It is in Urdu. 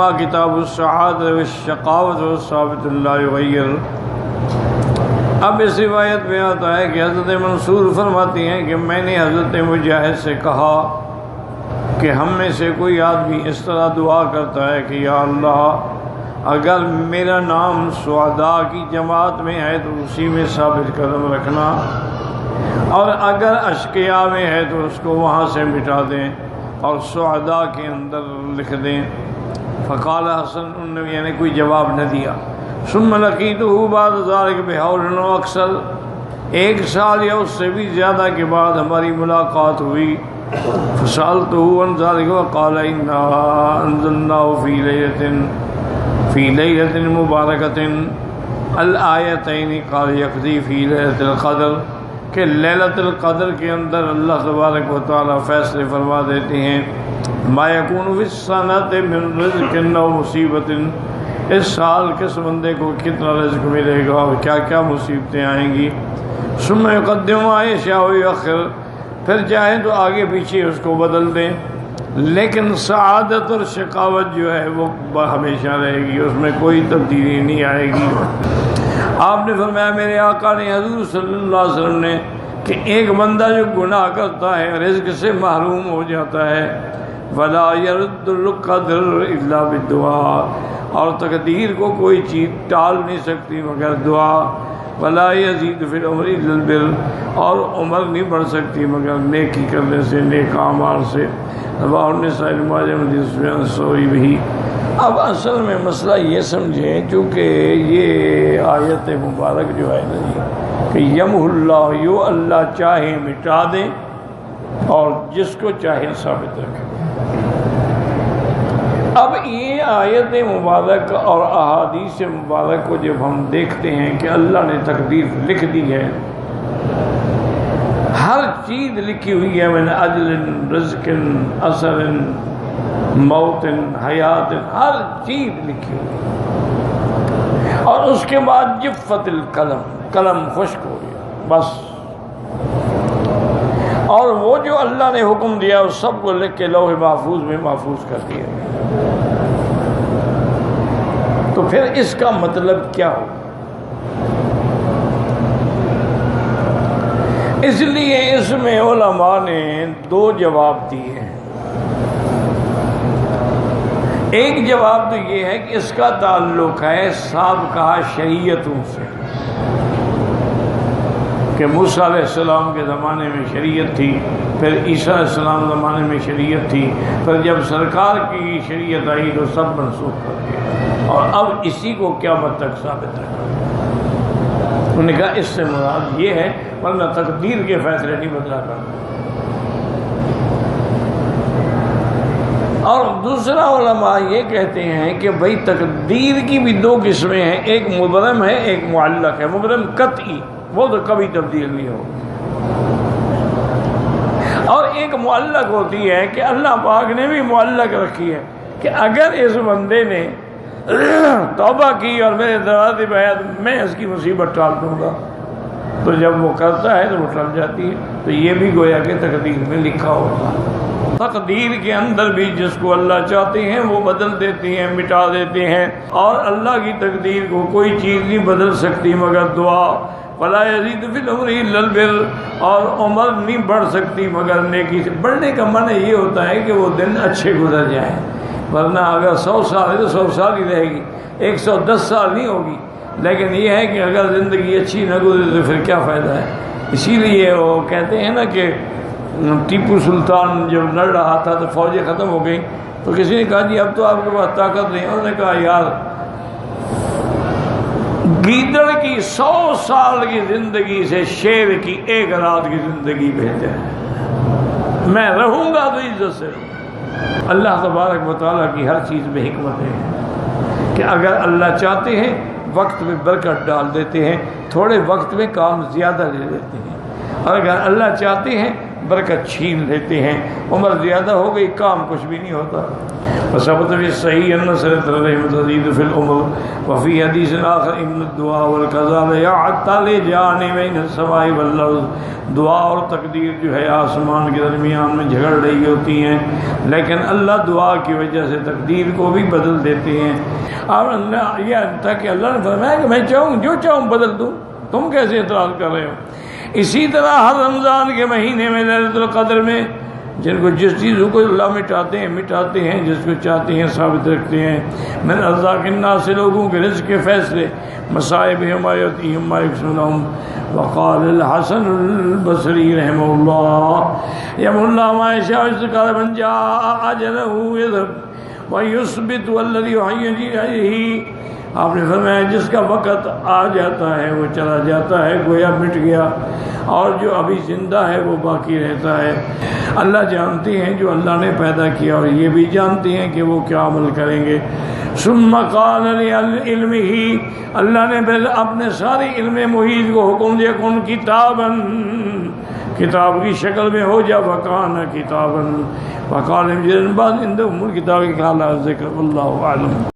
اما کتاب السعادۃ والشقاوۃ والثابت لا یغیر۔ اب اس روایت میں آتا ہے کہ حضرت منصور فرماتی ہیں کہ میں نے حضرت مجاہد سے کہا کہ ہم میں سے کوئی آدمی اس طرح دعا کرتا ہے کہ یا اللہ اگر میرا نام سعداء کی جماعت میں ہے تو اسی میں ثابت قدم رکھنا، اور اگر اشقیاء میں ہے تو اس کو وہاں سے مٹا دیں اور سعداء کے اندر لکھ دیں۔ فقال حسن، انہوں نے یعنی کوئی جواب نہ دیا۔ ثم لقیتہ بعد ذلک بحول و اکثر، 1 سال یا اس سے بھی زیادہ کے بعد ہماری ملاقات ہوئی۔ فسألتہ عن ذلک وقال انا انزلناہ فی لیلۃ مبارکۃ الآیتین، قال یقضی فی لیلۃ القدر، کہ لیلۃ القدر کے اندر اللہ تبارک و تعالیٰ فیصلے فرما دیتے ہیں۔ ما یکون فی السنۃ من رزق او مصیبت، اس سال کس بندے کو کتنا رزق ملے گا اور کیا کیا مصیبتیں آئیں گی۔ ثم یقدم ما یشاء و یؤخر، پھر چاہیں تو آگے پیچھے اس کو بدل دیں، لیکن سعادت اور شقاوت جو ہے وہ ہمیشہ رہے گی، اس میں کوئی تبدیلی نہیں آئے گی۔ آپ نے فرمایا میرے آقا نے حضور صلی اللہ علیہ وسلم نے کہ ایک بندہ جو گناہ کرتا ہے رزق سے محروم ہو جاتا ہے، ولا يرد القدر الا بالدعاء، اور تقدیر کو کوئی چیز ٹال نہیں سکتی مگر دعا، ولا يزيد في العمر الا البر، اور عمر نہیں بڑھ سکتی مگر نیکی کرنے سے، نیک اعمال سے۔ رواه النسائی ماجہ میں سوئی بھی۔ اب اصل میں مسئلہ یہ سمجھیں، چونکہ یہ آیت مبارک جو ہے نا جی کہ یمحو اللہ، یو اللہ چاہے مٹا دیں اور جس کو چاہے ثابت رکھیں۔ اب یہ آیت مبارک اور احادیث مبارک کو جب ہم دیکھتے ہیں کہ اللہ نے تقدیر لکھ دی ہے، ہر چیز لکھی ہوئی ہے، من اجل رزق اثر موت حیات، ہر چیز لکھی ہوئی، اور اس کے بعد جفت القلم، قلم خشک ہو گیا بس، اور وہ جو اللہ نے حکم دیا اس سب کو لکھ کے لوح محفوظ میں محفوظ کر دیا۔ تو پھر اس کا مطلب کیا ہو؟ اس لیے اس میں علماء نے 2 جواب دیے ہیں۔ ایک جواب تو یہ ہے کہ اس کا تعلق ہے سابقہ شریعتوں سے، کہ موسیٰ علیہ السلام کے زمانے میں شریعت تھی، پھر عیسیٰ علیہ السلام کے زمانے میں شریعت تھی، پھر جب سرکار کی شریعت آئی تو سب منسوخ کر دیا، اور اب اسی کو قیامت تک ثابت رکھا۔ انہوں نے کہا اس سے مراد یہ ہے، ورنہ تقدیر کے فیصلے نہیں بدلا کرتے۔ اور دوسرا علماء یہ کہتے ہیں کہ بھئی تقدیر کی بھی 2 قسمیں ہیں، ایک مبرم ہے ایک معلق ہے۔ مبرم قطعی، وہ تو کبھی تبدیل نہیں ہوگی، اور ایک معلق ہوتی ہے کہ اللہ پاک نے بھی معلق رکھی ہے کہ اگر اس بندے نے توبہ کی اور میرے دروازے پہ آیا تو میں اس کی مصیبت ٹال دوں گا، تو جب وہ کرتا ہے تو وہ ٹل جاتی ہے۔ تو یہ بھی گویا کہ تقدیر میں لکھا ہوتا ہے۔ تقدیر کے اندر بھی جس کو اللہ چاہتے ہیں وہ بدل دیتے ہیں، مٹا دیتے ہیں، اور اللہ کی تقدیر کو کوئی چیز نہیں بدل سکتی مگر دعا۔ ولا یزید فی العمر الا البر، اور عمر نہیں بڑھ سکتی مگر نیکی سے۔ بڑھنے کا معنی یہ ہوتا ہے کہ وہ دن اچھے گزر جائیں، ورنہ اگر 100 سال ہے تو 100 سال ہی رہے گی، 110 سال نہیں ہوگی۔ لیکن یہ ہے کہ اگر زندگی اچھی نہ گزرے تو پھر کیا فائدہ ہے۔ اسی لیے وہ کہتے ہیں نا کہ ٹیپو سلطان جب لڑ رہا تھا تو فوجیں ختم ہو گئیں، تو کسی نے کہا جی اب تو آپ کے پاس طاقت نہیں۔ انہوں نے کہا یار گیدڑ کی 100 سال کی زندگی سے شیر کی 1 رات کی زندگی بہتر ہے، میں رہوں گا تو عزت سے رہوں۔ اللہ تبارک و تعالیٰ کی ہر چیز میں حکمت ہے کہ اگر اللہ چاہتے ہیں وقت میں برکت ڈال دیتے ہیں، تھوڑے وقت میں کام زیادہ لے لیتے ہیں، اور اگر اللہ چاہتے ہیں برکت چھین لیتے ہیں. عمر زیادہ ہو گئی کام کچھ بھی نہیں ہوتا. وثبت في الصحيح أن صلة الرحم تزيد في العمر. وفي حديث آخر إن الدعاء والقضاء يعتلجان بين السماء والأرض. دعا اور تقدیر جو ہے آسمان کے درمیان میں جھگڑ رہی ہوتی ہیں، لیکن اللہ دعا کی وجہ سے تقدیر کو بھی بدل دیتے ہیں. اور اللہ یہ تھا کہ اللہ نے فرمایا کہ میں چاہوں جو چاہوں بدل دوں، تم کیسے اعتراض کر رہے ہو؟ اسی طرح ہر رمضان کے مہینے میں لیلۃ القدر میں جن کو جس چیزوں کو اللہ مٹاتے ہیں جس کو چاہتے ہیں ثابت رکھتے ہیں. من ارزاق الناس سے لوگوں کے رزق کے فیصلے مصائبہم آیاتہم ما یکسبون. وقال الحسن البصری رحمہ اللہ یم اللہ ما یشاء استقال من جاء اجلہ یذهب ویثبت والذی یحییہ. آپ نے فرمایا جس کا وقت آ جاتا ہے وہ چلا جاتا ہے، گویا مٹ گیا، اور جو ابھی زندہ ہے وہ باقی رہتا ہے. اللہ جانتے ہیں جو اللہ نے پیدا کیا، اور یہ بھی جانتے ہیں کہ وہ کیا عمل کریں گے. ثم قال لعلمہ، اللہ نے پھر اپنے سارے علم محیط کو حکم دیا کن کتاباً، کتاب کی شکل میں ہو جا. وکان کتاباً وقال بعد اندہم الکتاب کا ذکر. اللہ اعلم.